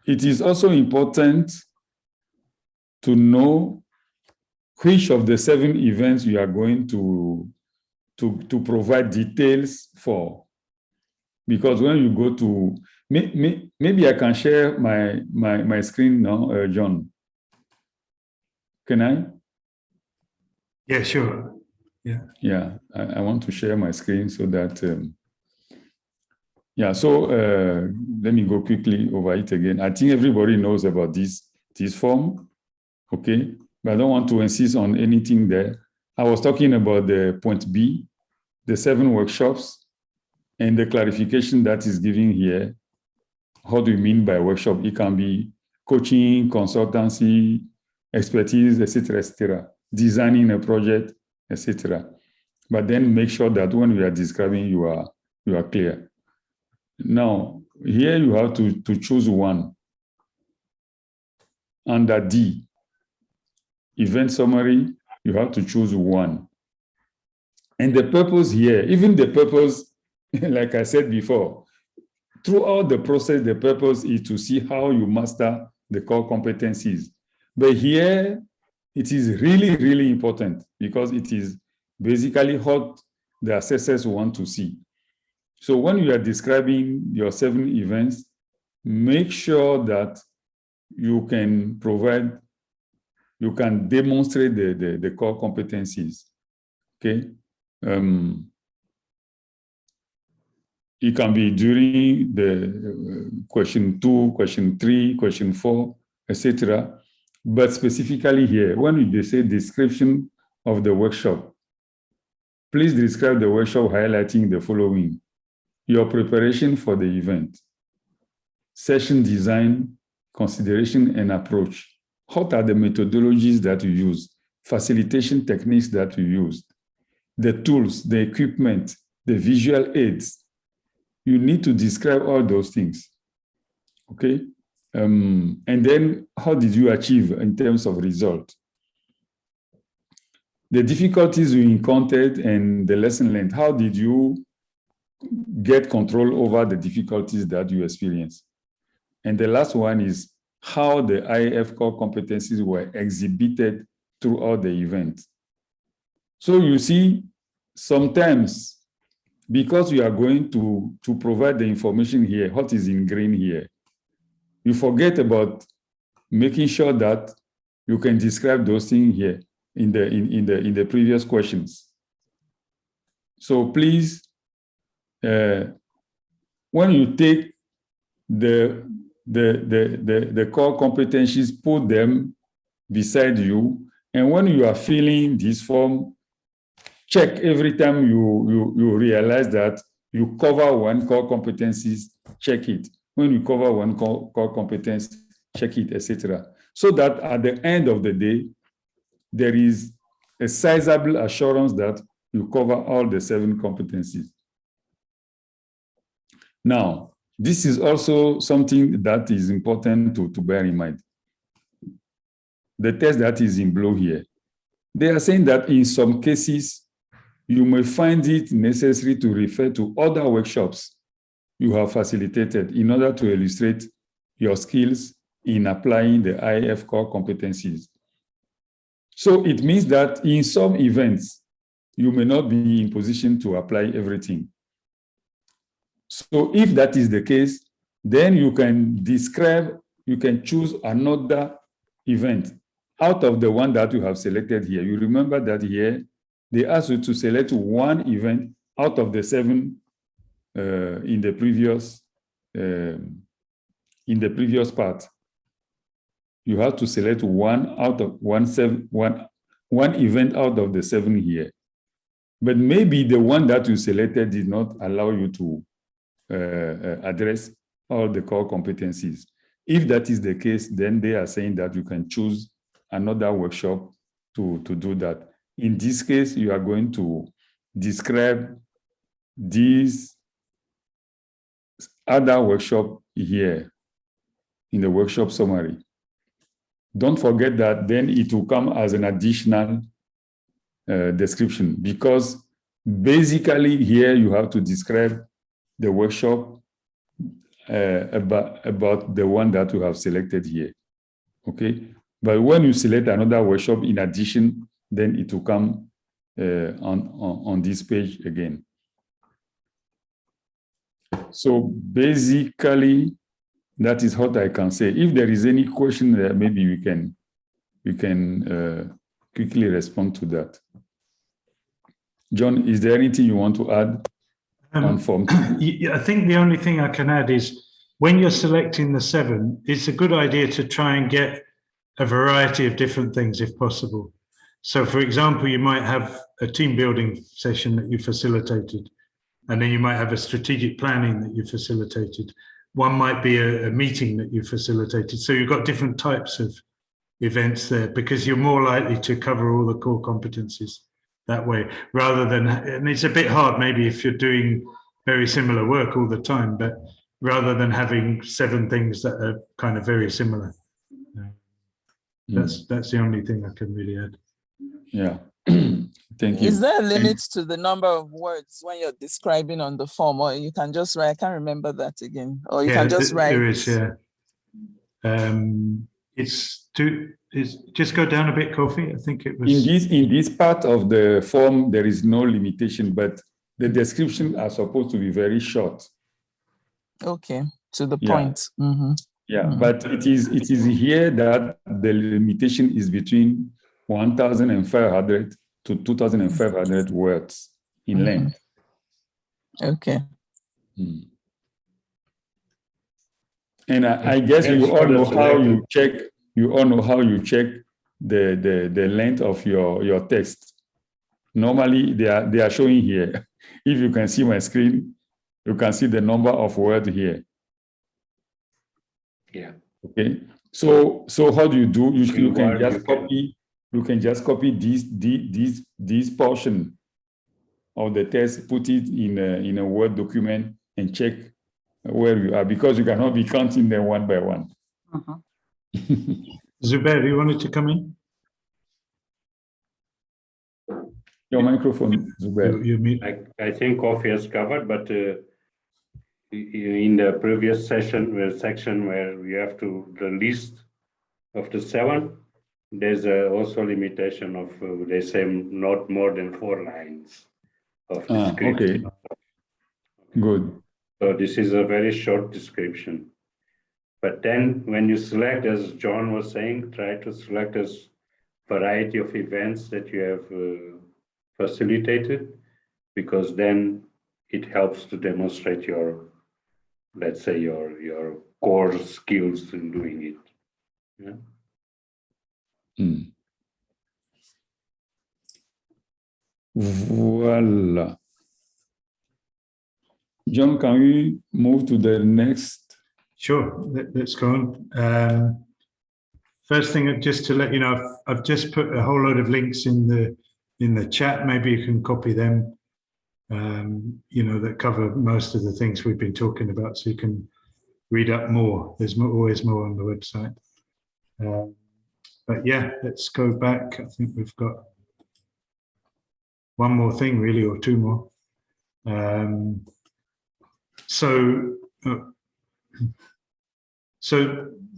It is also important to know which of the 7 events you are going to provide details for. Because when you go to, maybe I can share my screen now, John. Can I? Yeah, sure. Yeah, I want to share my screen so that, yeah, so let me go quickly over it again. I think everybody knows about this form, okay? But I don't want to insist on anything there. I was talking about the point B, the 7 workshops, and the clarification that is given here. What do you mean by workshop? It can be coaching, consultancy, expertise, etc., designing a project, etc. But then make sure that when we are describing, you are clear. Now, here you have to choose one. Under D, event summary, you have to choose one. And the purpose here, even the purpose, like I said before, throughout the process, the purpose is to see how you master the core competencies. But here, it is really, really important because it is basically what the assessors want to see. So when you are describing your 7 events, make sure that you can demonstrate the core competencies, okay? It can be during the question 2, question 3, question 4, etc. But specifically here, when they say description of the workshop, please describe the workshop highlighting the following: your preparation for the event, session design, consideration and approach. What are the methodologies that you use, facilitation techniques that you used, the tools, the equipment, the visual aids? You need to describe all those things, okay? And then how did you achieve in terms of result? The difficulties you encountered and the lesson learned, how did you get control over the difficulties that you experienced? And the last one is how the IAF core competencies were exhibited throughout the event. So you see, sometimes, because you are going to provide the information here, what is in green here, you forget about making sure that you can describe those things here in the previous questions. So please, when you take the core competencies, put them beside you, and when you are filling this form, check every time you realize that you cover one core competencies, check it. When you cover one core competence, check it, etc. So that at the end of the day, there is a sizable assurance that you cover all the 7 competencies. Now, this is also something that is important to bear in mind. The text that is in blue here, they are saying that in some cases, you may find it necessary to refer to other workshops you have facilitated in order to illustrate your skills in applying the IAF core competencies. So it means that in some events, you may not be in position to apply everything. So if that is the case, then you can choose another event out of the one that you have selected here. You remember that here, they asked you to select one event out of the 7 in the previous part. You have to select one event out of the 7 here. But maybe the one that you selected did not allow you to address all the core competencies. If that is the case, then they are saying that you can choose another workshop to do that. In this case, you are going to describe these other workshop here in the workshop summary. Don't forget that then it will come as an additional description, because basically here you have to describe the workshop about the one that you have selected here. Okay, but when you select another workshop in addition, then it will come on this page again. So basically, that is what I can say. If there is any question there, maybe we can quickly respond to that. John, is there anything you want to add on Form 2? I think the only thing I can add is when you're selecting the 7, it's a good idea to try and get a variety of different things if possible. So for example, you might have a team building session that you facilitated, and then you might have a strategic planning that you facilitated. One might be a meeting that you facilitated. So you've got different types of events there, because you're more likely to cover all the core competencies that way, rather than, and it's a bit hard maybe if you're doing very similar work all the time, but rather than having 7 things that are kind of very similar. That's the only thing I can really add. Yeah. Thank you. Is there a limit to the number of words when you're describing on the form, or you can just write? I can't remember that again. Or you can just write. There is, yeah. It's just go down a bit, Kofi. I think it was. In this part of the form, there is no limitation, but the descriptions are supposed to be very short. Okay, to the point. Mm-hmm. Yeah, but it is here that the limitation is between 1,500 to 2,500 words in length. Okay. And I guess you all know how you check. You all know how you check the length of your text. Normally, they are showing here. If you can see my screen, you can see the number of words here. Yeah. Okay. So how do you do? You can just copy. You can just copy this portion of the text, put it in a Word document, and check where you are, because you cannot be counting them one by one. Zubair, you wanted to come in? Your microphone, Zubair. I think Kofi has covered, but in the previous section where we have the list of the 7, there's also a limitation of, they say, not more than 4 lines of description. Okay. Good. So this is a very short description. But then when you select, as John was saying, try to select a variety of events that you have facilitated, because then it helps to demonstrate your, let's say, your core skills in doing it. Yeah. Voila. John, can we move to the next? Sure, let's go on. First thing, just to let you know, I've just put a whole load of links in the chat. Maybe you can copy them, that cover most of the things we've been talking about, so you can read up more. There's always more on the website. But yeah, let's go back. I think we've got one more thing really, or 2 more. So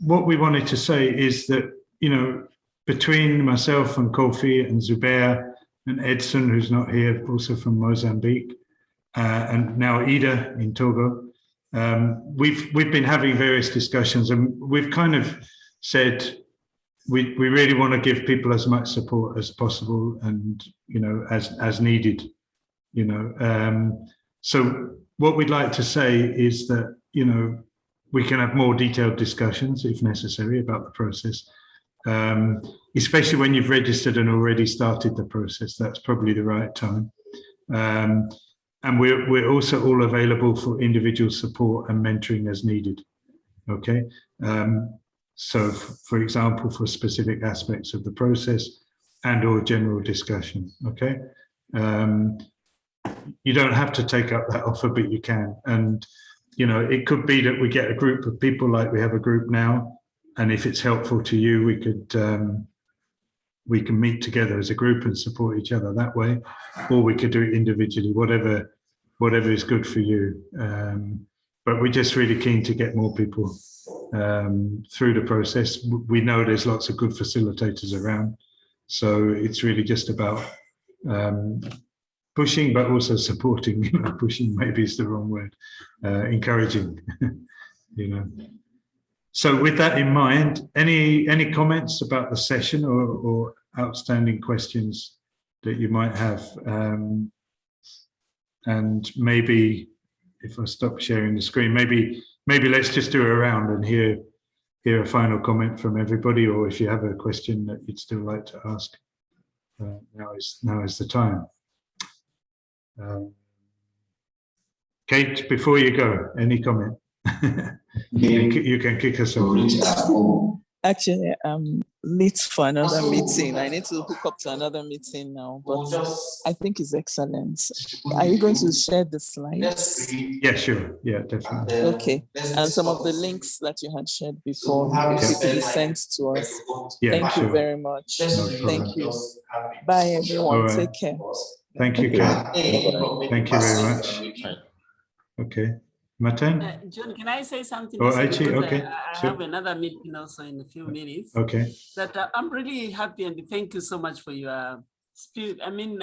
what we wanted to say is that, between myself and Kofi and Zubair and Edson, who's not here, also from Mozambique, and now Ida in Togo, we've been having various discussions, and we've kind of said we really want to give people as much support as possible, and as needed, so what we'd like to say is that we can have more detailed discussions if necessary about the process, especially when you've registered and already started the process. That's probably the right time. And we're also all available for individual support and mentoring as needed. Okay. So for example, for specific aspects of the process and or general discussion. Okay. You don't have to take up that offer, but you can. And, it could be that we get a group of people like we have a group now. And if it's helpful to you, we can meet together as a group and support each other that way, or we could do it individually, whatever is good for you. But we're just really keen to get more people through the process. We know there's lots of good facilitators around, so it's really just about pushing, but also supporting. Pushing maybe is the wrong word. Encouraging. So with that in mind, any comments about the session or outstanding questions that you might have? And maybe if I stop sharing the screen, maybe let's just do a round and hear a final comment from everybody, or if you have a question that you'd still like to ask, now is the time. Kate, before you go, any comment? You can kick us off. Actually, I'm late for another meeting. I need to hook up to another meeting now, but I think it's excellent. Are you going to share the slides? Yeah, sure. Yeah, definitely. Okay. And some of the links that you had shared before, if it could be sent to us. Yeah, thank sure. you very much. No Thank you. Bye, everyone. Right. Take care. Thank you, Kate. Thank you very much. Okay. Martin? John, can I say something? Oh, actually, okay. I Sure. have another meeting also in a few minutes. Okay. That I'm really happy, and thank you so much for your spirit. I mean,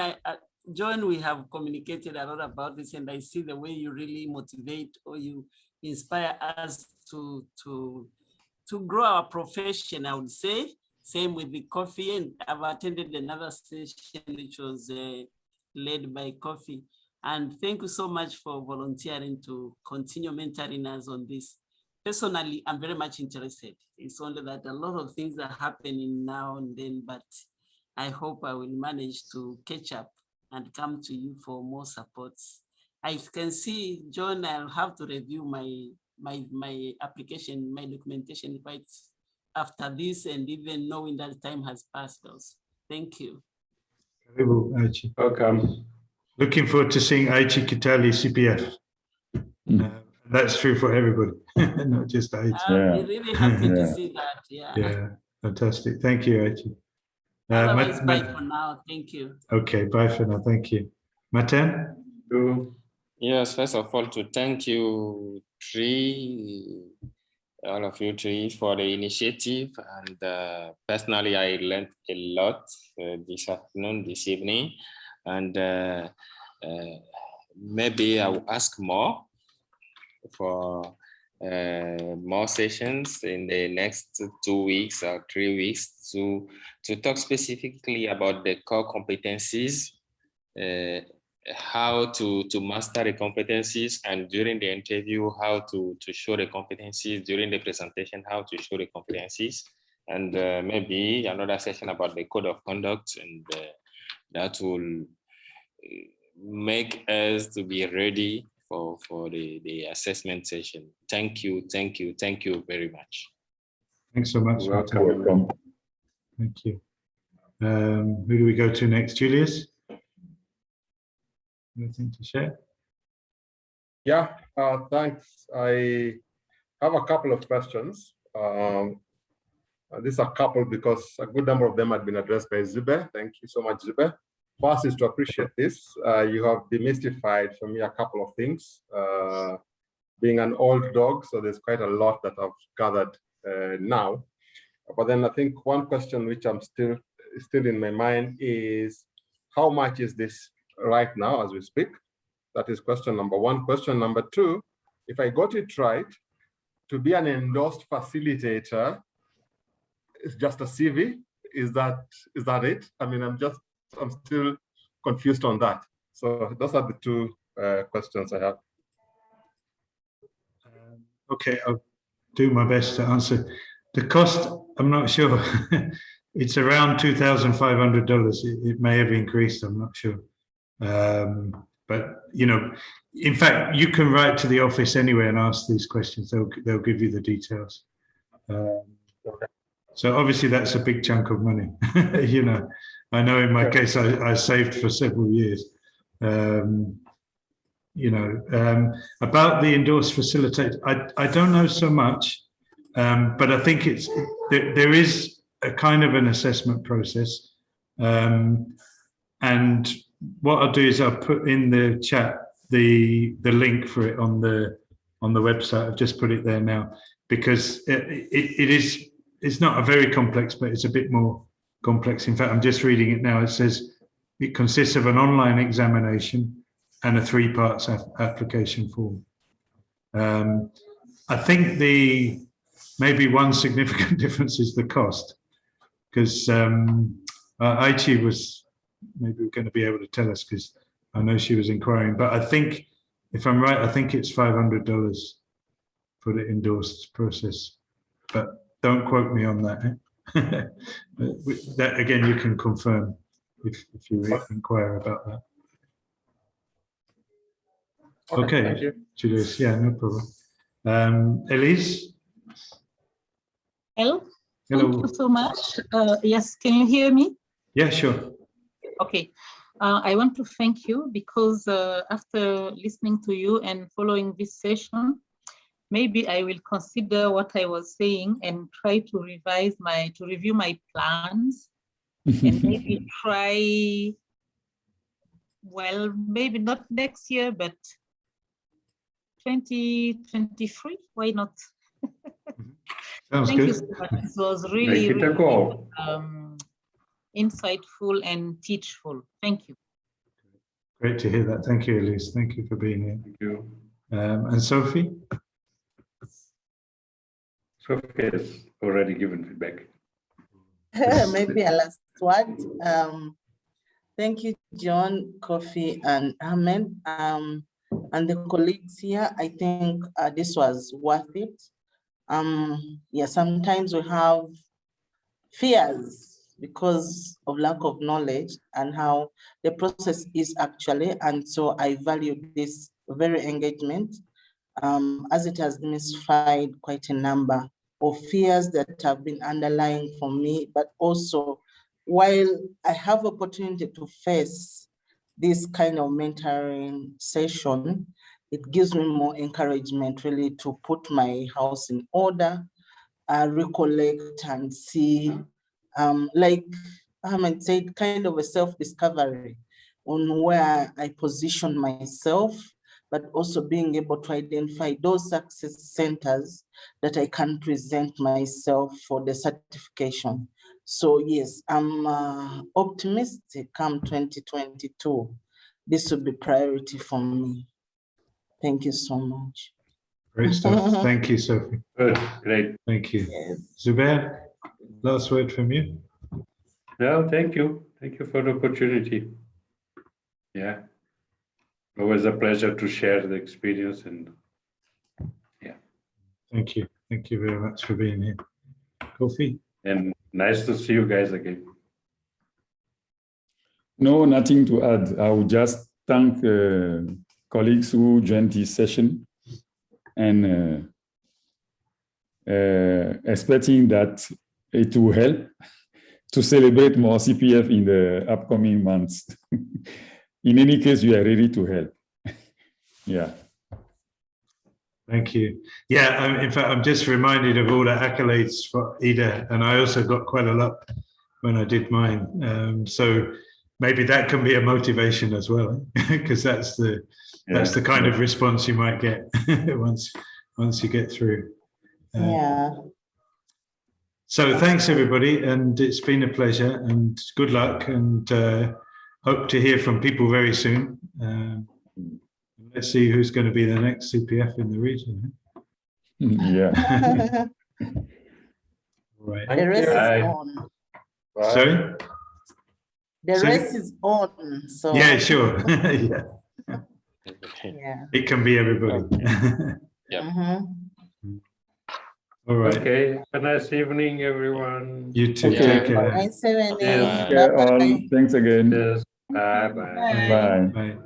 John, we have communicated a lot about this, and I see the way you really motivate or you inspire us to grow our profession, I would say. Same with the coffee, and I've attended another session which was led by Coffee. And thank you so much for volunteering to continue mentoring us on this. Personally, I'm very much interested. It's only that a lot of things are happening now and then, but I hope I will manage to catch up and come to you for more supports. I can see, John, I'll have to review my application, my documentation right after this, and even knowing that time has passed also. Thank you. Welcome. Looking forward to seeing Aichi Kitali CPF. That's true for everybody, not just Aichi. I'm really happy to see that. Yeah, fantastic. Thank you, Aichi. Otherwise, bye for now. Thank you. Okay, bye for now. Thank you. Martin? Yes, first of all, to thank you all of you three for the initiative. And personally, I learned a lot this evening. And maybe I will ask more for more sessions in the next 2 weeks or 3 weeks to talk specifically about the core competencies, how to master the competencies, and during the interview, how to show the competencies, during the presentation, how to show the competencies, and maybe another session about the code of conduct, and that will make us to be ready for the assessment session. Thank you very much. Thanks so much. Welcome. Thank you. Who do we go to next, Julius? Anything to share? Yeah, thanks. I have a couple of questions. These are coupled because a good number of them had been addressed by Zube. Thank you so much, Zube. First is to appreciate this. You have demystified for me a couple of things. Being an old dog, so there's quite a lot that I've gathered now. But then I think one question which I'm still in my mind is, how much is this right now as we speak? That is question number one. Question number two, if I got it right, to be an endorsed facilitator, it's just a CV. Is that it? I mean, I'm still confused on that. So those are the two questions I have. Okay, I'll do my best to answer. The cost, I'm not sure. It's around $2,500. It may have increased, I'm not sure. But, you know, in fact, you can write to the office anyway and ask these questions. They'll give you the details. So obviously that's a big chunk of money. You know, I know in my case, I saved for several years. You know, about the endorsed facilitator, I don't know so much, but I think there is a kind of an assessment process. And what I'll do is I'll put in the chat the link for it on the website. I've just put it there now, because it's not a very complex, but it's a bit more complex. In fact, I'm just reading it now. It says it consists of an online examination and a 3-part application form. I think maybe one significant difference is the cost, because Aichi was maybe going to be able to tell us, because I know she was inquiring. But I think, if I'm right, I think it's $500 for the endorsed process. But don't quote me on that. That again, you can confirm if you inquire about that. Okay, thank you. Julius, yeah, no problem. Elise? Hello. Hello. Thank you so much. Yes, can you hear me? Yeah, sure. Okay. I want to thank you, because after listening to you and following this session, maybe I will consider what I was saying and try to review my plans and maybe try, well, maybe not next year, but 2023, why not? Sounds Thank good. you so much. This was really, insightful and teachful. Thank you. Great to hear that. Thank you, Elise. Thank you for being here. Thank you. And Sophie? Sophie has already given feedback. Maybe a last word. Thank you, John, Kofi, and Ahmed, and the colleagues here. I think this was worth it. Yeah, sometimes we have fears because of lack of knowledge and how the process is actually, and so I value this very engagement, as it has mystified quite a number of fears that have been underlying for me, but also while I have opportunity to face this kind of mentoring session, it gives me more encouragement really to put my house in order, recollect and see, like Ahmed said, kind of a self-discovery on where I position myself, but also being able to identify those success centers that I can present myself for the certification. So yes, I'm optimistic come 2022. This will be priority for me. Thank you so much. Great stuff. Thank you, Sophie. Good, great. Thank you. Yes. Zubair, last word from you. No, thank you. Thank you for the opportunity. Yeah. Always a pleasure to share the experience, and yeah. Thank you. Thank you very much for being here. Kofi? And nice to see you guys again. No, nothing to add. I would just thank colleagues who joined this session, and expecting that it will help to celebrate more CPF in the upcoming months. In any case, we are ready to help. Yeah. Thank you. Yeah, in fact, I'm just reminded of all the accolades for Ida, and I also got quite a lot when I did mine. So maybe that can be a motivation as well, because that's the kind of response you might get once you get through. Yeah. So thanks everybody, and it's been a pleasure, and good luck, and hope to hear from people very soon. Let's see who's going to be the next CPF in the region. Yeah. Right. The race is on. Sorry? The race is on. So Yeah, sure. Yeah. yeah. It can be everybody. Yeah. All right. Okay. Have a nice evening, everyone. You too. Yeah. Take care. Nice evening. Bye. Yeah, all. Bye-bye. Thanks again. Yes. Bye bye. Bye. Bye.